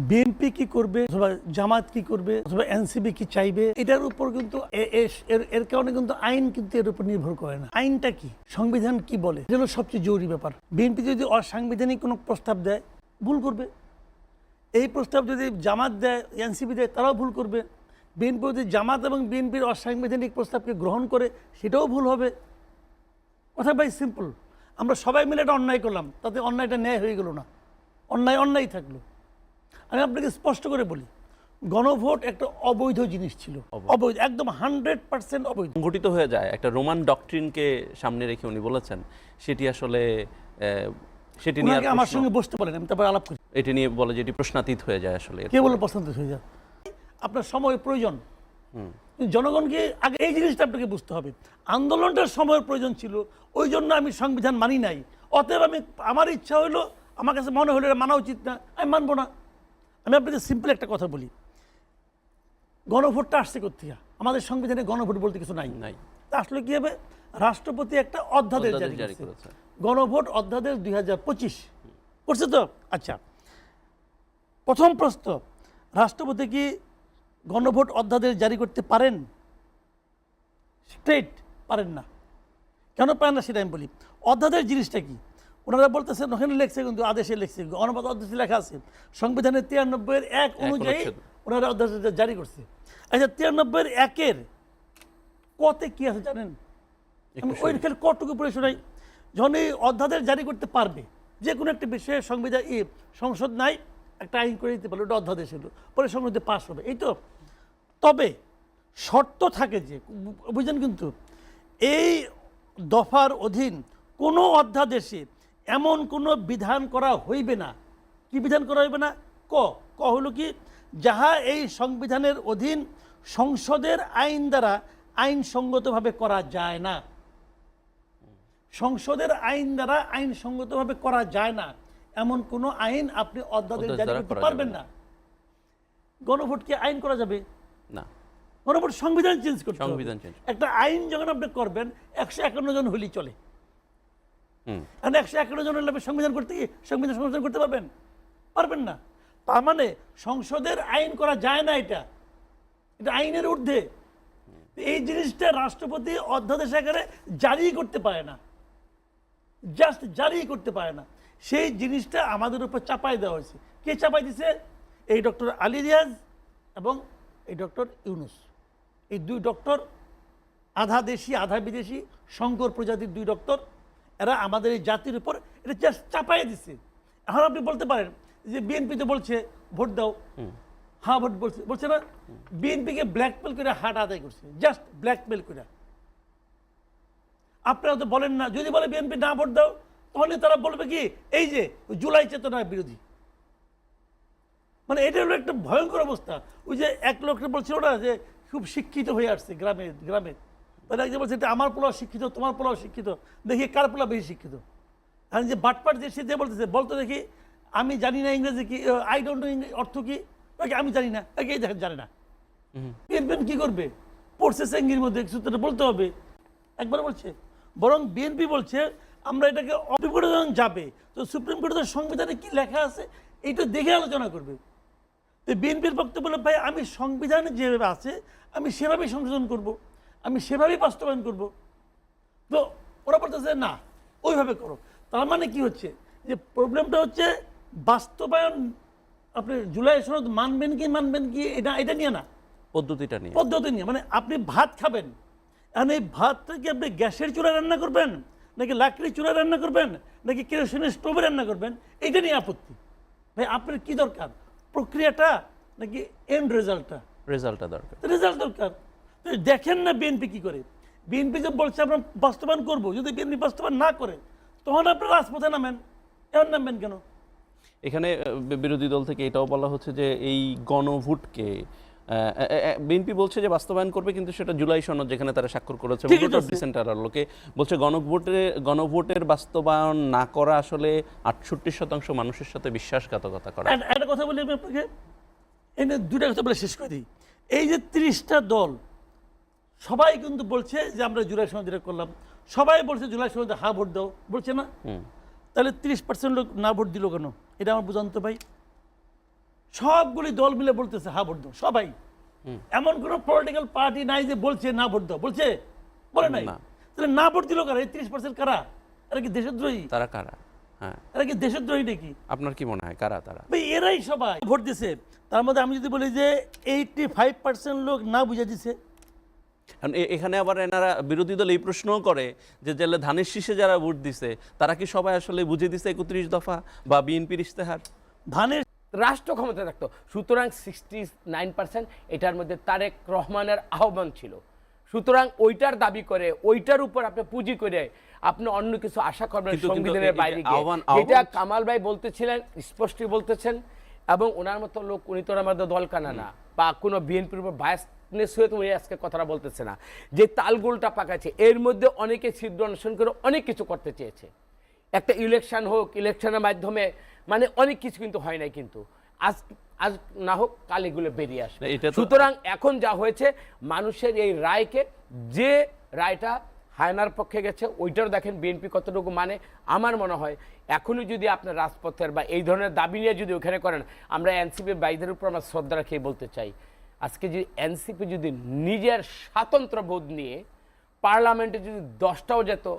BNP কি করবে অথবা জামাত কি করবে অথবা এনসিপি কি চাইবে, এটার উপর কিন্তু এর কারণে কিন্তু আইন কিন্তু এর উপর নির্ভর করে না। আইনটা কি, সংবিধান কি বলে, এটা হলো সবচেয়ে জরুরি ব্যাপার। বিএনপি যদি অসাংবিধানিক কোনো প্রস্তাব দেয়, ভুল করবে। এই প্রস্তাব যদি জামাত দেয়, এনসিপি দেয়, তারাও ভুল করবে। বিএনপি যদি জামাত এবং বিএনপির অসাংবিধানিক প্রস্তাবকে গ্রহণ করে, সেটাও ভুল হবে। কথা ভাই সিম্পল। আমরা সবাই মিলে একটা অন্যায় করলাম, তাতে অন্যায়টা ন্যায় হয়ে গেল না, অন্যায় থাকলো। আমি আপনাকে স্পষ্ট করে বলি, গণভোট একটা অবৈধ জিনিস ছিল, অবৈধ, একদম 100% অবৈধ। সংগঠিত হয়ে যায় একটা রোমান ডক্ট্রিনকে সামনে রেখে উনি বলেছেন, সেটি আসলে সেটি নিয়ে আমার সঙ্গে বসতে পারেন, আমি তারপর আলাপ করি। এটি নিয়ে বলে যেটি প্রশ্নাতীত হয়ে যায়। আসলে কে বলে প্রশ্নাতীত হয়ে যায়? আপনার সময় প্রয়োজন, জনগণকে আগে এই জিনিসটা আপনাকে বুঝতে হবে। আন্দোলনটার সময়ের প্রয়োজন ছিল, ওই জন্য আমি সংবিধান মানি নাই। অতএব আমার ইচ্ছা হইলো, আমার কাছে মনে হলো এটা মানা উচিত না, আমি মানবো না। আমি আপনাকে সিম্পল একটা কথা বলি, গণভোটটা আসছে কোথেকে? আমাদের সংবিধানে গণভোট বলতে কিছু নাই। আসলে কি হবে, রাষ্ট্রপতি একটা অধ্যাদেশ জারি করেছে, গণভোট অধ্যাদেশ 2025 করছে তো। আচ্ছা, প্রথম প্রশ্ন, রাষ্ট্রপতি কি গণভোট অধ্যাদেশ জারি করতে পারেন? স্ট্রেট পারেন না। কেন পারেন না সেটা আমি বলি। অধ্যাদেশ জিনিসটা কি? ওনারা বলতেছেন, ওখানে লেখছে, কিন্তু আদেশে লেখছে, গণভোট অধ্যাদেশ লেখা আছে সংবিধানের 93(1) অনুযায়ী ওনারা অধ্যাদেশটা জারি করছে। আচ্ছা, 93(1) কতে কি আছে জানেন? আমি ওই খেলে কটুকু পড়ে শোনাই। যখন এই অধ্যাদেশ জারি করতে পারবে, যে কোনো একটা বিষয়ে সংবিধান সংসদ নাই, একটা আইন করে দিতে পারলো, ওটা অধ্যাদেশ হলো, পরে সংসদে পাস হবে, এই তো। তবে শর্ত থাকে যে, বুঝলেন, কিন্তু এই দফার অধীন কোনো অধ্যাদেশে এমন কোনো বিধান করা হইবে না। কি বিধান করা হইবে না? ক হলো কি, যাহা এই সংবিধানের অধীন সংসদের আইন দ্বারা আইনসঙ্গতভাবে করা যায় না। সংসদের আইন দ্বারা আইনসঙ্গতভাবে করা যায় না এমন কোনো আইন আপনি অধ্যাদেশ জারি করতে পারবেন না। গণভোটকে আইন করা যাবে না, গণভোট সংবিধান চেঞ্জ করতে হবে। একটা আইন যখন আপনি করবেন, 151 জন হলেই চলে। 151 জন হলে সংবিধান করতে গিয়ে সংবিধান সংশোধন করতে পারবেন না। তার মানে সংসদের আইন করা যায় না, এটা আইনের ঊর্ধ্বে। এই জিনিসটা রাষ্ট্রপতি অধ্যাদেশ আকারে জারি করতে পারে না, জাস্ট জারি করতে পারে না। সেই জিনিসটা আমাদের উপর চাপাই দেওয়া হয়েছে। কে চাপাই দিছে? এই ডক্টর আলী রিয়াজ এবং এই ডক্টর ইউনূস। এই দুই ডক্টর, আধা দেশি আধা বিদেশি, শঙ্কর প্রজাতির দুই ডক্টর, এরা আমাদের এই জাতির উপর এটা জাস্ট চাপাই দিচ্ছে। এখন আপনি বলতে পারেন যে বিএনপি তো বলছে ভোট দাও, হ্যাঁ ভোট বলছে না। বিএনপিকে ব্ল্যাকমেল করে হাট আদায় করছে, জাস্ট ব্ল্যাকমেল করে। আপনারা তো বলেন না, যদি বলে বিএনপি না ভোট দাও, তাহলে তারা বলবে কি, এই যে জুলাই চেতনার বিরোধী। মানে এটা হলো একটা ভয়ঙ্কর অবস্থা। ওই যে এক লোকটা বলছিল না যে খুব শিক্ষিত হয়ে আসছে গ্রামে, তাহলে একজন বলছে এটা আমার পোলাও শিক্ষিত, তোমার পোলাও শিক্ষিত, দেখি কার পোলা বেশি শিক্ষিত। আর যে বাটপাট যে সে বলতেছে, বলতো দেখি আমি জানি না ইংরেজি কি, আই ডোন্ট নো অর্থ কি, আমি জানি না, এই দেখেন জানে না। বিএনপি কি করবে? পড়ছে সেঙ্গির মধ্যে, সূত্রটা বলতে হবে। একবার বলছে, বরং বিএনপি বলছে আমরা এটাকে সুপ্রিম কোর্টে যখন যাবে, তো সুপ্রিম কোর্টের সংবিধানে কি লেখা আছে এইটা দেখে আলোচনা করবে। তো বিএনপির বক্তব্য বলে, ভাই আমি সংবিধানে যেভাবে আছে আমি সেভাবেই সংশোধন করব, আমি সেভাবেই বাস্তবায়ন করব। তো ওরা বলতেছে না, ওইভাবে করো। তার মানে কি হচ্ছে, যে প্রবলেমটা হচ্ছে বাস্তবায়ন। আপনি জুলাই সনদ মানবেন কি এটা নিয়ে না, পদ্ধতি নিয়ে। মানে আপনি ভাত খাবেন, এখন এই ভাতটা কি আপনি গ্যাসের চুলায় রান্না করবেন, নাকি লাকড়ির চুলায় রান্না করবেন, নাকি কেরোসিনের স্টোভে রান্না করবেন, এইটা নিয়ে আপত্তি। ভাই আপনার কি দরকার, প্রক্রিয়াটা নাকি এন্ড রেজাল্টটা? রেজাল্ট দরকার। দেখেন না বিএনপি কি করে। বিএনপি যে বলছে আমরা বাস্তবায়ন করবো, যদি বিএনপি বাস্তবায়ন না করে, তখন আপনার রাজপথে নামেন। এমন নামবেন কেন? এখানে বিরোধী দল থেকে এটাও বলা হচ্ছে যে এই গণভোটকে বিএনপি বলছে যে বাস্তবায়ন করবে, কিন্তু সেটা জুলাই সনদ যেখানে তারা স্বাক্ষর করেছে, লোকে বলছে গণভোটের বাস্তবায়ন না করা আসলে 68% মানুষের সাথে বিশ্বাসঘাতকতা করা। একটা কথা বলি আমি আপনাকে, এনে দুটা কথা বলে শেষ করে দিই। এই যে 30টা দল সবাই কিন্তু বলছে যে আমরা জুলাই সনদ যেটা করলাম, সবাই বলছে জুলাই সনদে হা ভোট দাও, বলছে না? তাহলে 30% লোক না ভোট দিল কেন? এটা আমার বুঝান তো ভাই। সবগুলি দল মিলে বলতেছে হ্যাঁ ভোট দাও, সবাই। এমন কোনো পলিটিক্যাল পার্টি নাই যে বলছে না ভোট দাও, বলছে? বলে নাই। না। তাহলে না ভোট দিল কারা? এই 30% কারা? এরা কি দেশদ্রোহী? তারা কারা? হ্যাঁ, এরা কি দেশদ্রোহী নাকি? আপনার কি মনে হয় কারা তারা? ভাই এরাই সবাই ভোট দিছে। তার মধ্যে আমি যদি বলি যে 85% লোক না বুঝে দিছে। কারণ এখানে আবার এনারা বিরোধী দল এই প্রশ্নও করে যে জেলে ধানের শীষে যারা ভোট দিছে তারা কি সবাই আসলে বুঝে দিছে 31 দফা বা বিএনপির ইশতেহার? ধানের রাষ্ট্র ক্ষমতা থাকতো। সুতরাং 69% এটার মধ্যে তারেক রহমানের আহ্বান ছিল। সুতরাং ওইটার দাবি করে, ওইটার উপর আপনি পুঁজি করে আপনি অন্য কিছু আশা করবেন কিন্তু সংবিধানের বাইরে গিয়ে। আহ্বান- এটা কামাল ভাই বলতেছিলেন, স্পষ্টই বলতেছেন, এবং ওনার মতো লোক উনি তো আমাদের দল কানা না বা কোনো বিএনপির উপর বায়াসনেস হয়ে তো উনি আজকে কথাটা বলতেছে না। যে তালগোলটা পাকাচ্ছে এর মধ্যে অনেকে ছিদ্র অন্বেষণ করে অনেক কিছু করতে চেয়েছে। একটা ইলেকশন হোক, ইলেকশনের মাধ্যমে মানে অনেক কিছু কিন্তু হয় নাই, কিন্তু আজ আজ না হোক কাল এগুলো বেরিয়ে আসবে। এটা তো- সুতরাং এখন যা হয়েছে মানুষের এই রায়কে, যে রায়টা হায়নার পক্ষে গেছে ওইটার দেখেন বিএনপি কতটুকু মানে। আমার মনে হয় এখনই যদি আপনার রাজপথের বা এই ধরনের দাবি নিয়ে যদি ওখানে করেন, আমরা এনসিপি ভাইদের উপর আমরা শ্রদ্ধা রাখিয়ে বলতে চাই, আজকে যদি এনসিপি যদি নিজের স্বাতন্ত্র্য বোধ নিয়ে পার্লামেন্টে যদি 10টাও যেত